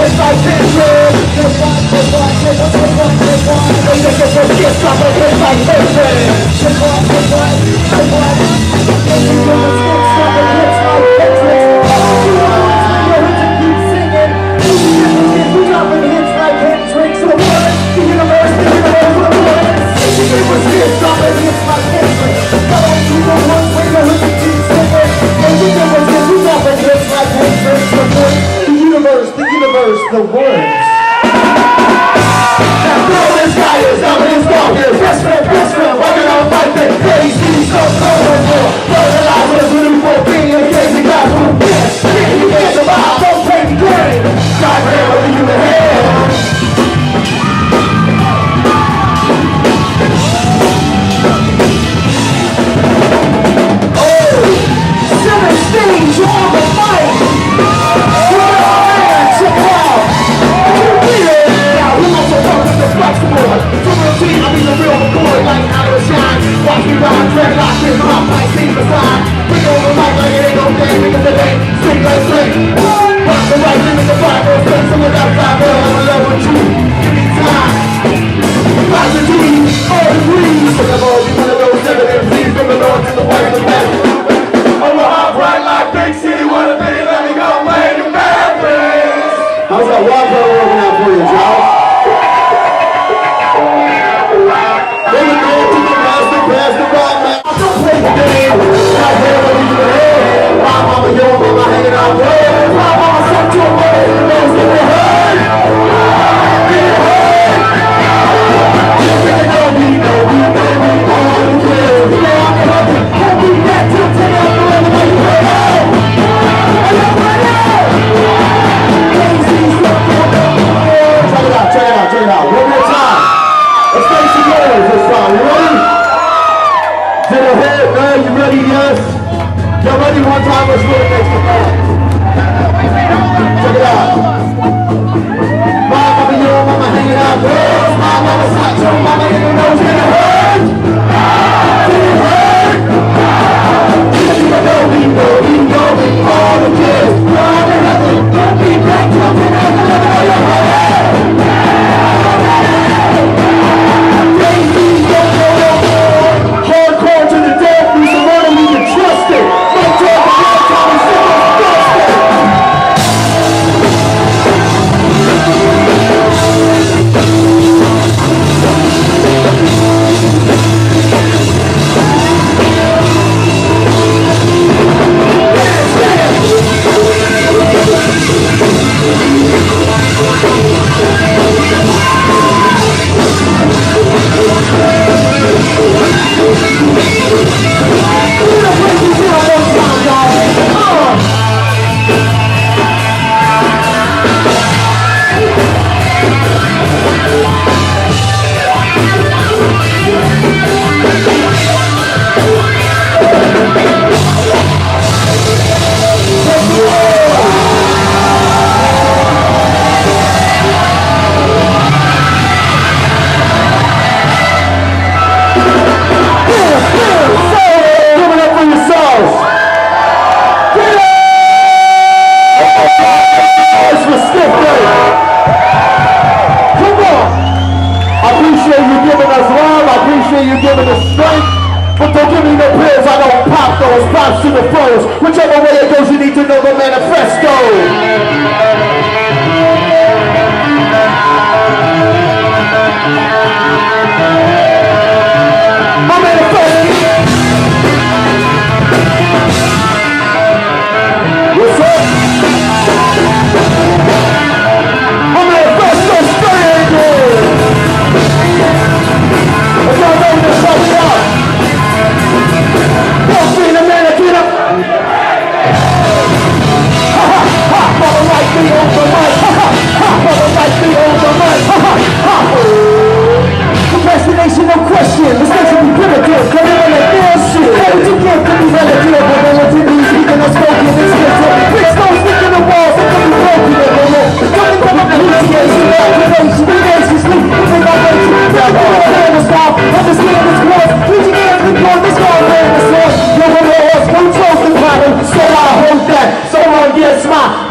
hits like Kendrick. Take one, take one, take one, take one, take one. They make it for kids, drop a hit like Kendrick. Take one, take one, take one. They make it for kids, drop a hit like Kendrick. All you want is for your hit to keep singing. We drop a hits like Kendrick. So the words, the universe, the words. They make it for kids, drop a hits like Kendrick. All you want is for your hit to keep singing. They make it for kids, we drop a hits like Kendrick. The universe, the words. Now throw this guy is out of his walkers. Best friend, walking on my face. Crazy, so colorful. Fertilizers with him for being a crazy guy who gets. You can't survive, don't take the game. Drive around with you in hell. Oh, 17, you're on the mic. Check it out.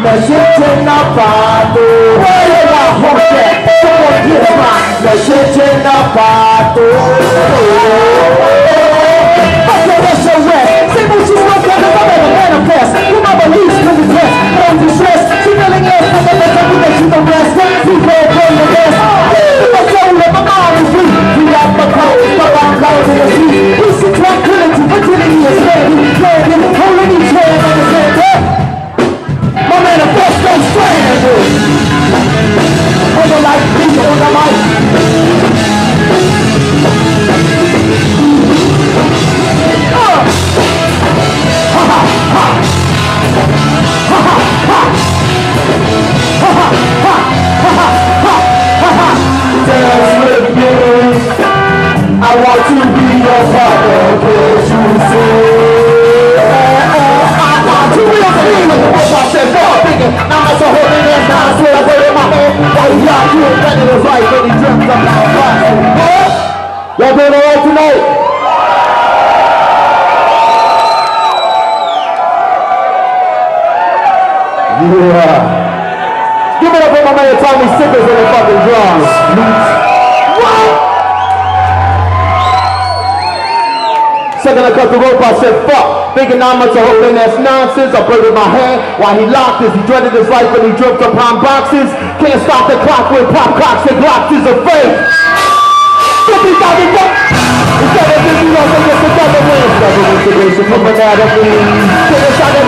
La gente n'a pas d'eau. Ouais, la roquette, comment dire ça? La gente n'a pas d'eau. Say what you want, cause I'm gonna manifest. You my beliefs, cause it's blessed. Don't distress. She feeling ill, but the best of that you don't rest. People bring the best. My soul and my mind is weak. We got my clothes, my round clothes in the street. Peace and tranquility, fertility is steady. Standing, holding each hand on his hand. My manifesto stranded. On the light, peace on the light. I want to be your father, can't you see? I want to be your dreamer. I said, fuck, thinking, I'm not so holding that down, I swear I put it in my hand. Why you got you and ready to fight when he dreams about fighting? Y'all doing all right tonight? Yeah. Give it up for my man Tommy Sickers on the fucking drums. What? Second I cut the rope, I said fuck. Thinking not much of holding that's nonsense. I played with my hand while he locked us. He dreaded his life when he dreamt upon boxes. Can't stop the clock with pop clocks and glocks is a fake. 50,000 bucks. Instead of 50 years, I get the government. Government segregation from anatomy. Get inside the